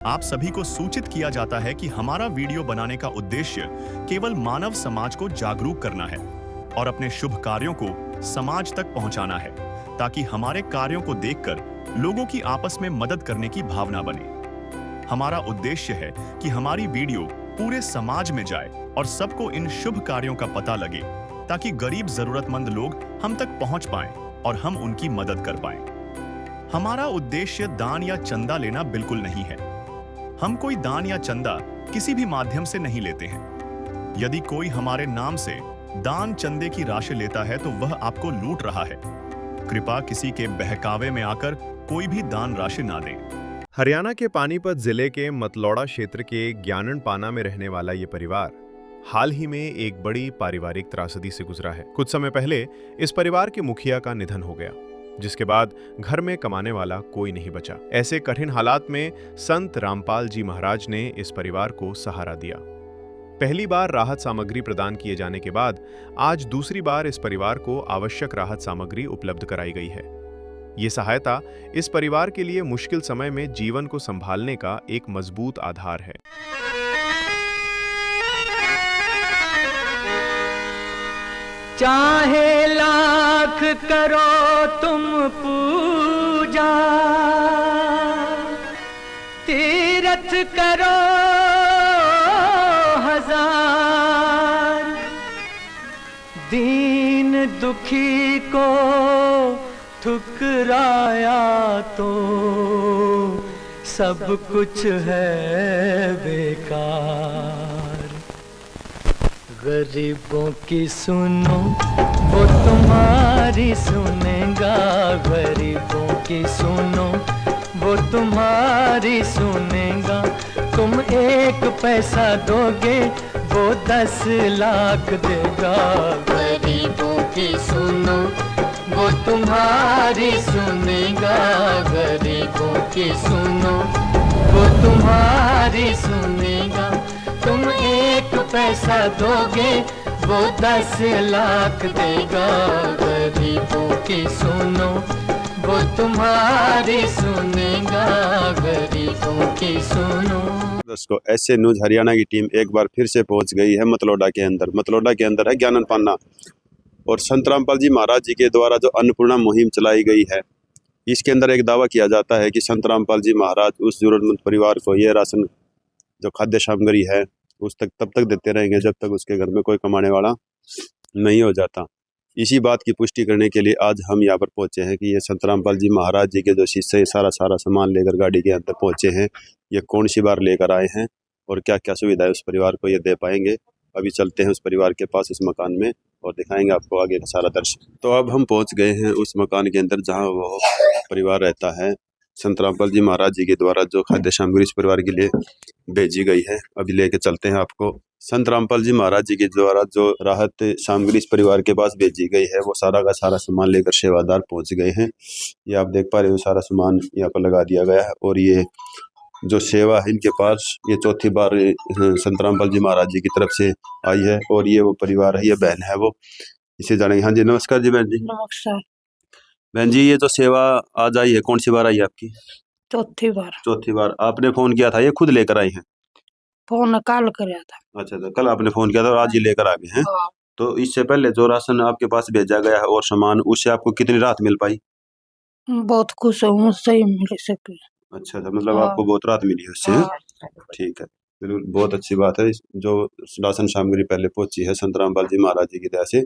आप सभी को सूचित किया जाता है कि हमारा वीडियो बनाने का उद्देश्य केवल मानव समाज को जागरूक करना है और अपने शुभ कार्यों को समाज तक पहुंचाना है, ताकि हमारे कार्यों को देखकर लोगों की आपस में मदद करने की भावना बने। हमारा उद्देश्य है कि हमारी वीडियो पूरे समाज में जाए और सबको इन शुभ कार्यों का पता लगे, ताकि गरीब जरूरतमंद लोग हम तक पहुंच पाएं और हम उनकी मदद कर पाएं। हमारा उद्देश्य दान या चंदा लेना बिल्कुल नहीं है। हम कोई दान या चंदा किसी भी माध्यम से नहीं लेते हैं। यदि कोई हमारे नाम से दान चंदे की राशि लेता है तो वह आपको लूट रहा है। कृपया किसी के बहकावे में आकर कोई भी दान राशि ना दें। हरियाणा के पानीपत जिले के मतलौड़ा क्षेत्र के ज्ञाननपाना में रहने वाला ये परिवार हाल ही में एक बड़ी पारिवारिक त्रासदी से गुजरा है। कुछ समय पहले इस परिवार के मुखिया का निधन हो गया, जिसके बाद घर में कमाने वाला कोई नहीं बचा। ऐसे कठिन हालात में संत रामपाल जी महाराज ने इस परिवार को सहारा दिया। पहली बार राहत सामग्री प्रदान किए जाने के बाद आज दूसरी बार इस परिवार को आवश्यक राहत सामग्री उपलब्ध कराई गई है। ये सहायता इस परिवार के लिए मुश्किल समय में जीवन को संभालने का एक मजबूत आधार है। चाहे लाख करो तुम पूजा, तीरथ करो हजार, दीन दुखी को ठुकराया तो सब कुछ है बेकार। गरीबों की सुनो वो तुम्हारी सुनेगा, गरीबों की सुनो वो तुम्हारी सुनेगा। तुम 1 पैसा दोगे वो 10 लाख देगा। गरीबों की सुनो वो तुम्हारी सुनेगा, गरीबों की सुनो वो तुम्हारी सुनेगा। तुम 1 पैसा दोगे वो 10 लाख देगा। गरीबों की सुनो वो तुम्हारी सुनेगा, गरीबों की सुनो। दोस्तों, ऐसे न्यूज हरियाणा की टीम एक बार फिर से पहुंच गई है मतलौड़ा के अंदर। मतलौड़ा के अंदर है ज्ञाननपाना, और संत रामपाल जी महाराज जी के द्वारा जो अन्नपूर्णा मुहिम चलाई गई है, इसके अंदर एक दावा किया जाता है कि संत रामपाल जी महाराज उस जरूरतमंद परिवार को ये राशन जो खाद्य सामग्री है उस तक तब तक देते रहेंगे जब तक उसके घर में कोई कमाने वाला नहीं हो जाता। इसी बात की पुष्टि करने के लिए आज हम यहाँ पर पहुंचे हैं कि ये संत रामपाल जी महाराज जी के जो शिष्य सारा सामान लेकर गाड़ी के अंदर पहुंचे हैं, ये कौन सी बार लेकर आए हैं और क्या क्या सुविधाएं उस परिवार को ये दे पाएंगे। अभी चलते हैं उस परिवार के पास, इस मकान में, और दिखाएंगे आपको आगे का सारा दृश्य। तो अब हम पहुंच गए हैं उस मकान के अंदर जहां वो परिवार रहता है। संत रामपाल जी महाराज जी के द्वारा जो खाद्य सामग्री इस परिवार के लिए भेजी गई है, अभी लेके चलते हैं आपको। संत रामपाल जी महाराज जी के द्वारा जो राहत सामग्री इस परिवार के पास भेजी गई है, वो सारा का सारा सामान लेकर सेवादार पहुंच गए हैं। ये आप देख पा रहे हो, सारा सामान यहाँ पर लगा दिया गया है। और ये जो सेवा है इनके पास, ये चौथी बार संत रामपाल जी महाराज जी की तरफ से आई है। और ये वो परिवार है, ये बहन है, वो इसे जानेंगे। हाँ जी, नमस्कार जी बहन जी। नमस्कार बहन जी, ये जो सेवा आज आई है, कौन सी बार आई है आपकी? चौथी बार। चौथी बार। आपने फोन किया था, ये खुद लेकर आई हैं? फोन कल कराया था। अच्छा, तो कल आपने फोन किया था और आज ये लेकर आ गए हैं। हाँ। तो इससे पहले जो राशन आपके पास भेजा गया है और सामान, उससे आपको कितनी राहत मिल पाई? बहुत खुश हूँ, सही मिल सके। अच्छा, तो मतलब हाँ। आपको बहुत राहत मिली है उससे? ठीक है, बिल्कुल, बहुत अच्छी बात है। जो राशन सामग्री पहले पहुंची है संत रामपाल जी महाराज जी की दया से,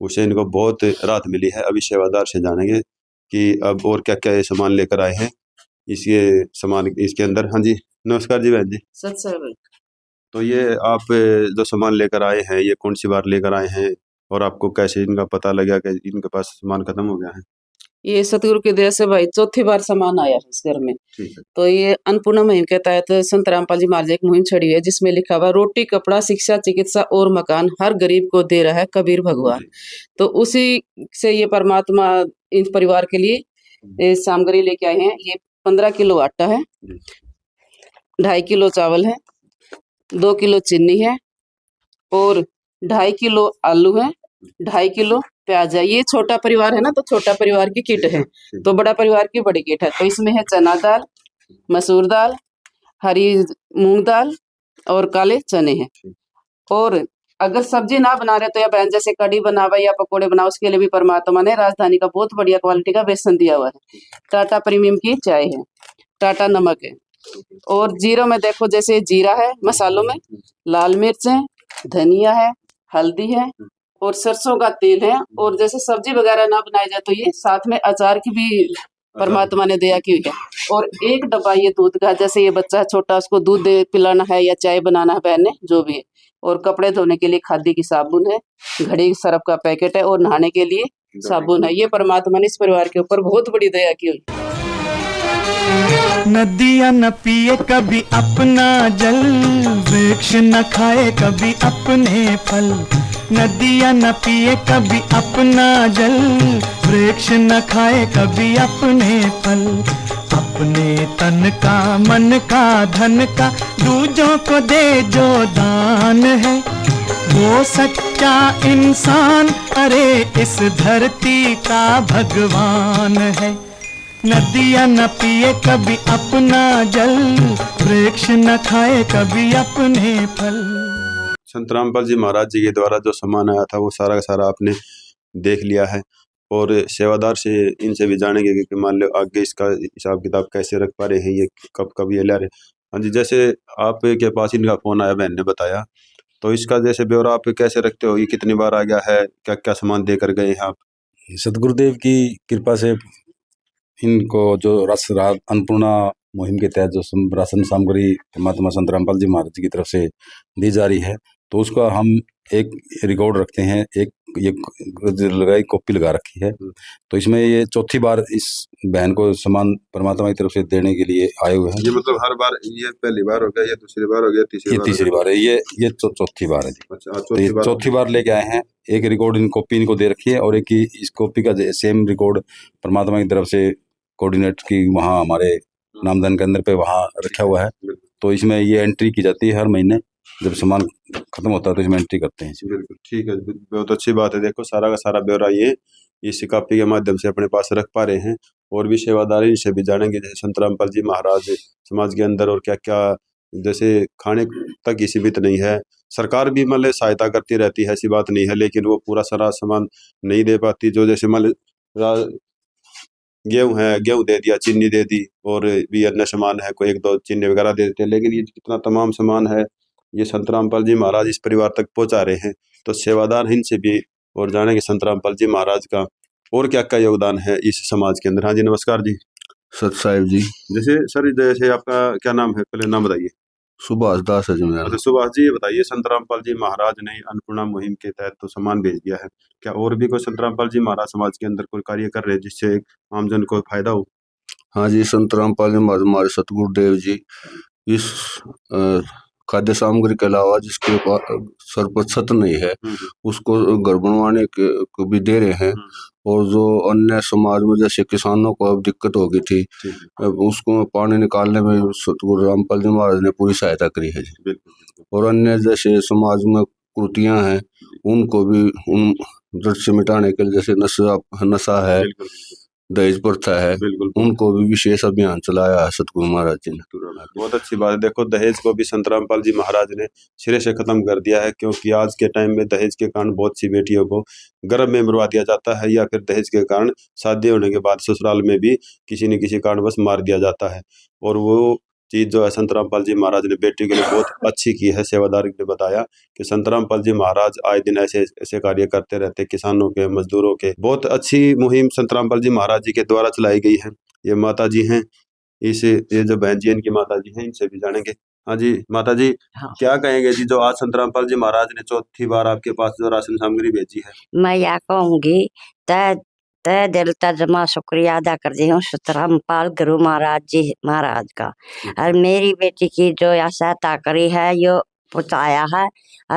उसे इनको बहुत राहत मिली है। अभी सेवादार से जानेंगे कि अब और क्या क्या ये सामान लेकर आए हैं इसके सामान इसके अंदर। हाँ जी, नमस्कार जी बहन जी। सत्संग। तो ये आप जो सामान लेकर आए हैं, ये कौन सी बार लेकर आए हैं और आपको कैसे इनका पता लगा कि इनके पास सामान खत्म हो गया है? ये सतगुरु की दया से भाई चौथी बार सामान आया है इस घर में। ठीक है। तो ये अन्नपूर्णा मुहिम के तहत संत रामपाल जी महाराज एक मुहिम छड़ी है, जिसमें लिखा हुआ रोटी कपड़ा शिक्षा चिकित्सा और मकान हर गरीब को दे रहा है कबीर भगवान। तो उसी से ये परमात्मा इस परिवार के लिए सामग्री लेके आए हैं। ये 15 किलो आटा है, 2.5 किलो चावल है, 2 किलो चीनी है और 2.5 किलो आलू है, 2.5 किलो प्याज है। ये छोटा परिवार है ना, तो छोटा परिवार की किट है, तो बड़ा परिवार की बड़ी किट है। तो इसमें है चना दाल, मसूर दाल, हरी मूंग दाल और काले चने हैं। और अगर सब्जी ना बना रहे तो या बहन जैसे कढ़ी बनावे या पकोड़े बनाओ, उसके लिए भी परमात्मा ने राजधानी का बहुत बढ़िया क्वालिटी का बेसन दिया हुआ है। टाटा प्रीमियम की चाय है, टाटा नमक है। और जीरो में देखो जैसे जीरा है, मसालों में लाल मिर्च है, धनिया है, हल्दी है और सरसों का तेल है। और जैसे सब्जी वगैरह ना बनाई जाए तो ये साथ में अचार की भी परमात्मा ने दया की हुई है। और एक डब्बा ये दूध का, जैसे ये बच्चा छोटा उसको दूध दे पिलाना है या चाय बनाना है बहन ने, जो भी है। और कपड़े धोने के लिए खादी की साबुन है, घड़ी सर्फ का पैकेट है और नहाने के लिए साबुन है। ये परमात्मा ने इस परिवार के ऊपर बहुत बड़ी दया की हुई। नदियाँ न पिए कभी अपना जल, वृक्ष न खाए कभी अपने फल। नदियाँ न पिए कभी अपना जल, वृक्ष न खाए कभी अपने फल। अपने तन का मन का धन का दूजों को दे जो दान है, वो सच्चा इंसान अरे इस धरती का भगवान है। नदियाँ न पिए कभी अपना जल, वृक्ष न खाए कभी अपने फल। संत रामपाल जी महाराज जी के द्वारा जो सामान आया था वो सारा का सारा आपने देख लिया है। और सेवादार से इनसे भी जानेंगे कि मान लो आगे इसका हिसाब किताब कैसे रख पा रहे हैं, ये कब ये ला रहे। हाँ जी, जैसे आपके पास इनका फोन आया, बहन ने बताया, तो इसका जैसे ब्यौरा आप कैसे रखते हो, ये कितनी बार आ गया है, क्या क्या सामान देकर गए हैं आप? सतगुरुदेव की कृपा से इनको जो अन्नपूर्णा मुहिम के तहत जो राशन सामग्री महात्मा संत रामपाल जी महाराज की तरफ से दी जा रही है, तो उसका हम एक रिकॉर्ड रखते हैं, एक ये लगाई कॉपी लगा रखी है। तो इसमें ये चौथी बार इस बहन को सामान परमात्मा की तरफ से देने के लिए आए हुए हैं। ये मतलब हर बार, ये पहली बार हो गया, ये दूसरी बार हो गया, तीसरी बार है, ये चौथी बार है। अच्छा, तो चौथी बार लेके आए हैं। एक रिकॉर्ड इन कॉपी इनको दे रखी है और एक ही इस कॉपी का सेम रिकॉर्ड परमात्मा की तरफ से कोऑर्डिनेट की वहाँ हमारे नामदान केंद्र पे वहाँ रखा हुआ है। तो इसमें ये एंट्री की जाती है हर महीने, जब सामान खत्म होता है तो इसमें एंट्री करते हैं। बिल्कुल ठीक है, बहुत अच्छी बात है। देखो सारा का सारा ब्यौरा ये इस कॉपी के माध्यम से अपने पास रख पा रहे हैं। और भी सेवादारी से भी जानेंगे, जैसे संत रामपाल जी महाराज समाज के अंदर और क्या क्या, जैसे खाने तक ही सीमित नहीं है, सरकार भी मतलब सहायता करती रहती है, ऐसी बात नहीं है, लेकिन वो पूरा सारा सामान नहीं दे पाती। जो जैसे मतलब गेहूँ है, गेहूँ दे दिया, चीनी दे दी, और भी अन्य सामान है, कोई एक दो चीनी वगैरह दे देते हैं, लेकिन ये जितना तमाम सामान है ये संत रामपाल जी महाराज इस परिवार तक पहुंचा रहे हैं। तो सेवादार इनसे भी और जानेंगे संत रामपाल जी महाराज का और क्या क्या योगदान है इस समाज के अंदर। हाँ जी, नमस्कार जी। सत साहिब जी। जैसे सर, जैसे आपका क्या नाम है, पहले नाम बताइए। सुभाष दास है जी मेरा। अच्छा सुभाष जी, ये बताइए, संत रामपाल जी महाराज ने अन्नपूर्णा मुहिम के तहत तो सामान भेज दिया है, क्या और भी कोई संत रामपाल जी महाराज समाज के अंदर कोई कार्य कर रहे हैं जिससे आमजन को फायदा हो? हाँ जी, संत रामपाल जी महाराज हमारे सतगुरुदेव जी इस खाद्य सामग्री के अलावा जिसके सर पर छत नहीं है उसको घर बनवाने को भी दे रहे हैं। और जो अन्य समाज में जैसे किसानों को अब दिक्कत हो गई थी, उसको पानी निकालने में सतगुरु रामपाल जी महाराज ने पूरी सहायता करी है जी। और अन्य जैसे समाज में कुर्तियां हैं उनको भी उन जड़ से मिटाने के लिए, जैसे नशा है, दहेज प्रथा है, उनको भी विशेष अभियान चलाया है सतगुरु महाराज जी ने। बहुत अच्छी बात है। देखो दहेज को भी संत रामपाल जी महाराज ने सिरे से खत्म कर दिया है, क्योंकि आज के टाइम में दहेज के कारण बहुत सी बेटियों को गर्भ में मरवा दिया जाता है, या फिर दहेज के कारण शादी होने के बाद ससुराल में भी किसी न किसी कारणवश मार दिया जाता है। और वो चीज जो है संत रामपाल जी महाराज ने बेटी के लिए बहुत अच्छी की है। सेवादार ने बताया कि संत रामपाल जी महाराज आए दिन ऐसे ऐसे कार्य करते रहते, किसानों के, मजदूरों के। बहुत अच्छी मुहिम संत रामपाल जी महाराज जी के द्वारा चलाई गई है। ये माता जी हैं, ये जो बहन जी इनकी माता जी हैं, इनसे भी जानेंगे। हाँ जी माता जी, हाँ। क्या कहेंगे जी, जो आज संत रामपाल जी महाराज ने चौथी बार आपके पास जो राशन सामग्री भेजी है? मैं यह कहूंगी तय दिल तजमा शुक्रिया अदा करती हूँ संत रामपाल गुरु महाराज जी महाराज का, और मेरी बेटी की जो यह सहायता करी है, यो पहुँचाया है,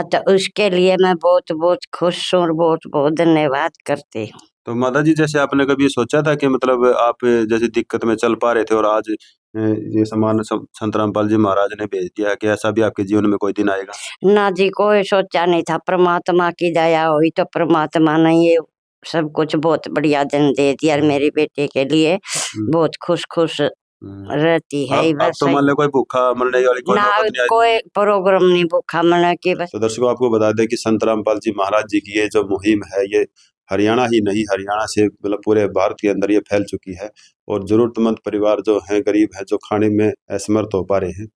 तो उसके लिए मैं बहुत बहुत खुश हूँ और बहुत बहुत धन्यवाद करती हूँ। तो माता जी, जैसे आपने कभी सोचा था कि मतलब आप जैसे दिक्कत में चल पा रहे थे और आज ये सामान संत रामपाल जी महाराज ने भेज दिया, कि ऐसा भी आपके जीवन में कोई दिन आएगा? ना जी, कोई सोचा नहीं था, परमात्मा की दया हुई तो परमात्मा ने ये सब कुछ बहुत बढ़िया दिन दे दिया, और मेरी बेटी के लिए बहुत खुश रहती है अब बस तो मान लो कोई भूखा मरने वाली कोई ना नौबत नहीं आई। कोई प्रोग्राम नहीं भूखा मना के बस। तो दर्शकों आपको बता दें कि संत रामपाल जी महाराज जी की ये जो मुहिम है ये हरियाणा ही नहीं, हरियाणा से मतलब पूरे भारत के अंदर ये फैल चुकी है। और जरूरतमंद परिवार जो हैं, गरीब हैं, जो खाने में असमर्थ हो पा रहे हैं,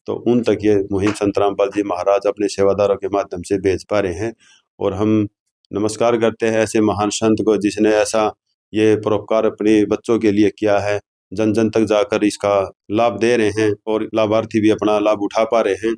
तो उन तक ये मुहिम संत रामपाल जी महाराज अपने सेवादारों के माध्यम से भेज पा रहे हैं। और हम नमस्कार करते हैं ऐसे महान संत को जिसने ऐसा ये परोपकार अपने बच्चों के लिए किया है, जन जन तक जाकर इसका लाभ दे रहे हैं और लाभार्थी भी अपना लाभ उठा पा रहे हैं।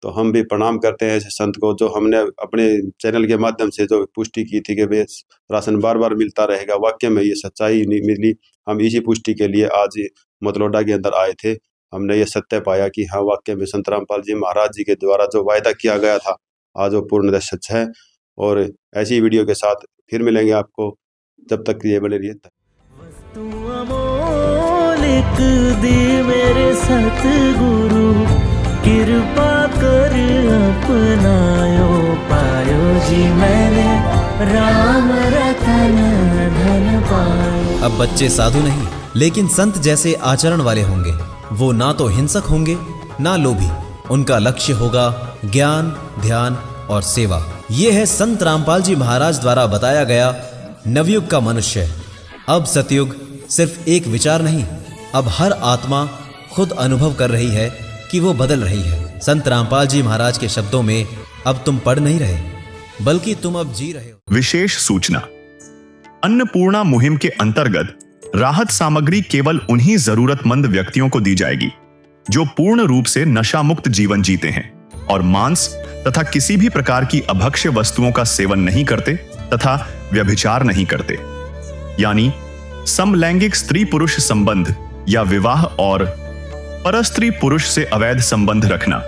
तो हम भी प्रणाम करते हैं ऐसे संत को, जो हमने अपने चैनल के माध्यम से जो पुष्टि की थी कि वे राशन बार बार मिलता रहेगा। वाकई में ये सच्चाई नहीं मिली। हम इसी पुष्टि के लिए आज मतलोडा के अंदर आए थे। हमने ये सत्य पाया कि हाँ, वाकई में संत रामपाल जी महाराज जी के द्वारा जो वायदा किया गया था आज वो पूर्णतः सच है। और ऐसी वीडियो के साथ फिर मिलेंगे आपको, जब तक ये बने रहिए। तू अमोल एक दे मेरे सतगुरु, कृपा कर अपनायो पायो जी मैंने राम रतन धन पायो। अब बच्चे साधु नहीं लेकिन संत जैसे आचरण वाले होंगे। वो ना तो हिंसक होंगे ना लोभी। उनका लक्ष्य होगा ज्ञान, ध्यान और सेवा। ये है संत रामपाल जी महाराज द्वारा बताया गया नवयुग का मनुष्य। अब सतयुग सिर्फ एक विचार नहीं, अब हर आत्मा खुद अनुभव कर रही है कि वो बदल रही है। संत रामपाल जी महाराज के शब्दों में अब तुम पढ़ नहीं रहे, बल्कि तुम अब जी रहे हो। विशेष सूचना, अन्नपूर्णा मुहिम के अंतर्गत राहत सामग्री केवल उन्हीं जरूरतमंद व्यक्तियों को दी जाएगी जो पूर्ण रूप से नशा मुक्त जीवन जीते हैं और मांस तथा किसी भी प्रकार की अभक्ष्य वस्तुओं का सेवन नहीं करते तथा व्यभिचार नहीं करते, यानी समलैंगिक स्त्री पुरुष संबंध या विवाह और परस्त्री पुरुष से अवैध संबंध रखना।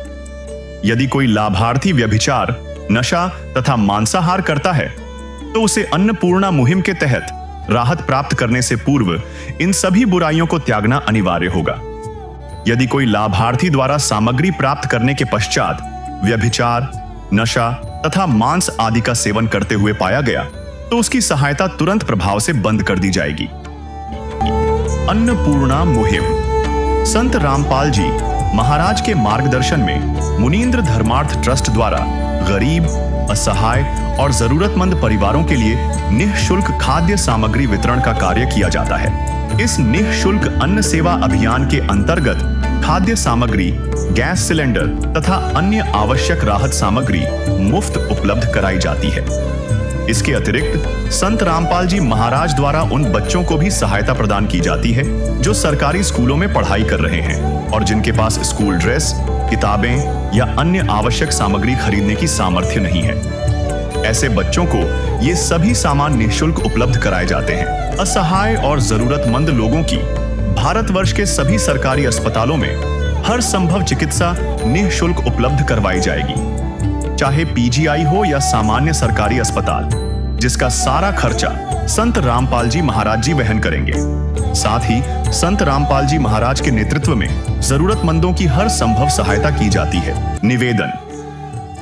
यदि कोई लाभार्थी व्यभिचार, नशा तथा मांसाहार करता है तो उसे अन्नपूर्णा मुहिम के तहत राहत प्राप्त करने से पूर्व इन सभी बुराइयों को त्यागना अनिवार्य होगा। यदि कोई लाभार्थी द्वारा सामग्री प्राप्त करने के पश्चात व्यभिचार, नशा तथा मांस आदि का सेवन करते हुए पाया गया तो उसकी सहायता तुरंत प्रभाव से बंद कर दी जाएगी। अन्नपूर्णा मुहिम संत रामपाल जी महाराज के मार्गदर्शन में मुनींद्र धर्मार्थ ट्रस्ट द्वारा गरीब, असहाय और जरूरतमंद परिवारों के लिए निःशुल्क खाद्य सामग्री वितरण का कार्य किया जाता है। इस निःशुल्क अन्न सेवा अभियान के अंतर्गत खाद्य सामग्री, गैस सिलेंडर तथा अन्य आवश्यक राहत सामग्री मुफ्त उपलब्ध कराई जाती है। इसके अतिरिक्त संत रामपाल जी महाराज द्वारा उन बच्चों को भी सहायता प्रदान की जाती है जो सरकारी स्कूलों में पढ़ाई कर रहे हैं और जिनके पास स्कूल ड्रेस, किताबें या अन्य आवश्यक सामग्री खरीदने की सामर्थ्य नहीं है। ऐसे बच्चों को ये सभी सामान निःशुल्क उपलब्ध कराए जाते हैं। असहाय और जरूरतमंद लोगों की भारतवर्ष के सभी सरकारी अस्पतालों में हर संभव चिकित्सा निःशुल्क उपलब्ध करवाई जाएगी, चाहे पीजीआई हो या सामान्य सरकारी अस्पताल, जिसका सारा खर्चा संत रामपाल जी महाराज जी वहन करेंगे। साथ ही संत रामपाल जी महाराज के नेतृत्व में जरूरतमंदों की हर संभव सहायता की जाती है। निवेदन,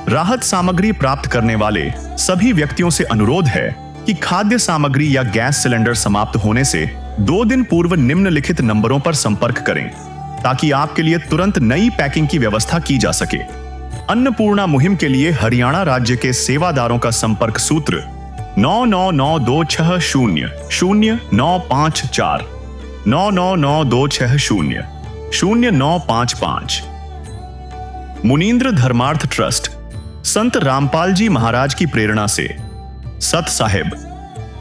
राहत सामग्री प्राप्त करने वाले सभी व्यक्तियों से अनुरोध है कि खाद्य सामग्री या गैस सिलेंडर समाप्त होने से 2 दिन पूर्व निम्नलिखित नंबरों पर संपर्क करें ताकि आपके लिए तुरंत नई पैकिंग की व्यवस्था की जा सके। अन्नपूर्णा मुहिम के लिए हरियाणा राज्य के सेवादारों का संपर्क सूत्र 9992600954 9992600955। मुनींद्र धर्मार्थ ट्रस्ट संत रामपाल जी महाराज की प्रेरणा से सत साहिब